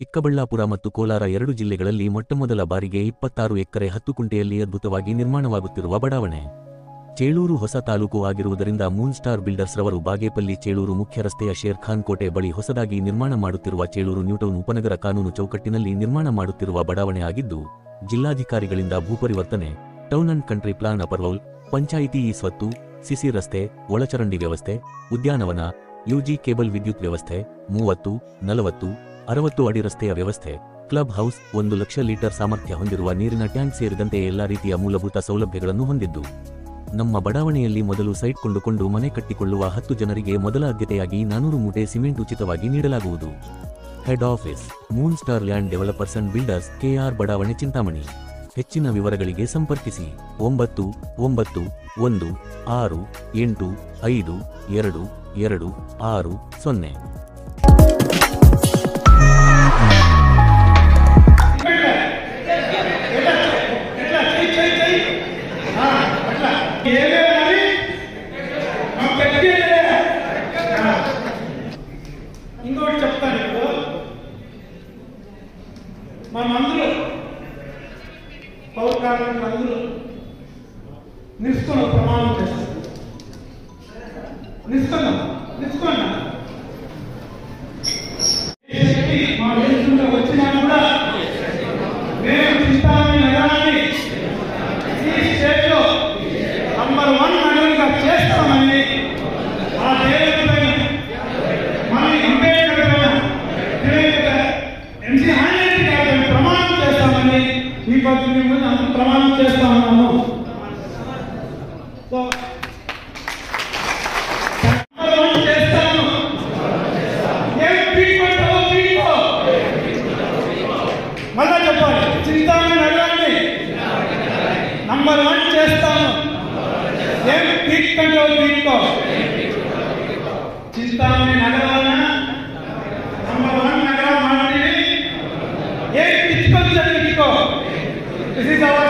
ಚಿಕ್ಕಬಳ್ಳಾಪುರ ಮತ್ತು ಕೋಲಾರ ಎರಡು ಜಿಲ್ಲೆಗಳಲ್ಲಿ ಮೊಟ್ಟಮೊದಲ ಬಾರಿಗೆ 26 ಎಕರೆ 10 ಕುಂಟೆಯಲ್ಲಿ ಅದ್ಭುತವಾಗಿ ನಿರ್ಮಾಣವಾಗುತ್ತಿರುವ ಬಡಾವಣೆ. ಚೇಳೂರು ಹೊಸ ತಾಲೂಕು ಆಗಿರುವುದರಿಂದ ಮೂನ್ ಸ್ಟಾರ್ ಬಿಲ್ಡರ್ಸ್ ರವರು ಬಾಗೇಪಲ್ಲಿ ಚೇಳೂರು ಮುಖ್ಯ ರಸ್ತೆಯ ಶೇರ್ ಖಾನ್ ಕೋಟೆ ಬಳಿ ಹೊಸದಾಗಿ ನಿರ್ಮಾಣ ಮಾಡುತ್ತಿರುವ ಚೇಳೂರು ನ್ಯೂಟೌನ್ ಉಪನಗರ ಕಾನೂನು ಚೌಕಟ್ಟಿನಲ್ಲಿ ನಿರ್ಮಾಣ ಮಾಡುತ್ತಿರುವ ಬಡಾವಣೆ ಆಗಿದ್ದು, ಜಿಲ್ಲಾಧಿಕಾರಿಗಳಿಂದ ಭೂಪರಿವರ್ತನೆ, town and country plan approval, panchayat ಈ ಸ್ವತ್ತು, ಸಿಸಿ ರಸ್ತೆ, ಒಳಚರಂಡಿ ವ್ಯವಸ್ಥೆ, ಉದ್ಯಾನವನ, ಯುಜಿ ಕೇಬಲ್ ವಿದ್ಯುತ್ ವ್ಯವಸ್ಥೆ, 30, 40, 60 ಅಡಿ ರಸ್ತೆಯ ವ್ಯವಸ್ಥೆ, ಕ್ಲಬ್ ಹೌಸ್, 1 ಲಕ್ಷ ಲೀಟರ್ ಸಾಮರ್ಥ್ಯ ಹೊಂದಿರುವ ನೀರಿನ ಟ್ಯಾಂಕ್ ಸೇರಿದಂತೆ ಎಲ್ಲಾ ರೀತಿಯ ಮೂಲಭೂತ ಸೌಲಭ್ಯಗಳನ್ನು ಹೊಂದಿದ್ದು, ನಮ್ಮ ಬಡಾವಣೆಯಲ್ಲಿ ಮೊದಲು ಸೈಟ್ ಕೊಂಡುಕೊಂಡು ಮನೆ ಕಟ್ಟಿಕೊಳ್ಳುವ 10 ಜನರಿಗೆ ಮೊದಲ ಆದ್ಯತೆಯಾಗಿ 400 ಮೂಟೆ ಸಿಮೆಂಟ್ ಉಚಿತವಾಗಿ ನೀಡಲಾಗುವುದು. Head office, moon star land developers and builders, KR ಬಡಾವಣೆ, ಚಿಂತಾಮಣಿ. ಹೆಚ್ಚಿನ ವಿವರಗಳಿಗೆ ಸಂಪರ್ಕಿಸಿ 9916852260. ఇంకోటి చెప్తాను. ఇప్పుడు మనమందరూ పౌర కార్మికులు అందరూ నిలుచుకున్న ప్రమాణం చేస్తాం. నిలుచుకున్నా మా దేశంలో వచ్చినా కూడా మేము చింతామణి నగరాన్ని ఈ స్టేట్ లో నంబర్ 1 నగరంగా చేస్తామని ఆ దేవుడి పైన మన అంబేద్కర్ పైన ఎంజీ ఆంజనేయ గారి ప్రమాణం చేస్తామని ఈ పద్ధతి మేము ప్రమాణం చేస్తా ఉన్నాము. మళ్ళా చెప్పాలి, చింతామణి నగరాన్ని నంబర్ 1 చేస్తాను. ఏం పీక్కంటో పీక్కో, చింతామణి నగరాన నంబర్ 1 నగరం ಮಾಡಿ ಏನ್ ಕಿತ್ಕೊಂಡು ಕಿತ್ಕೋ. This is our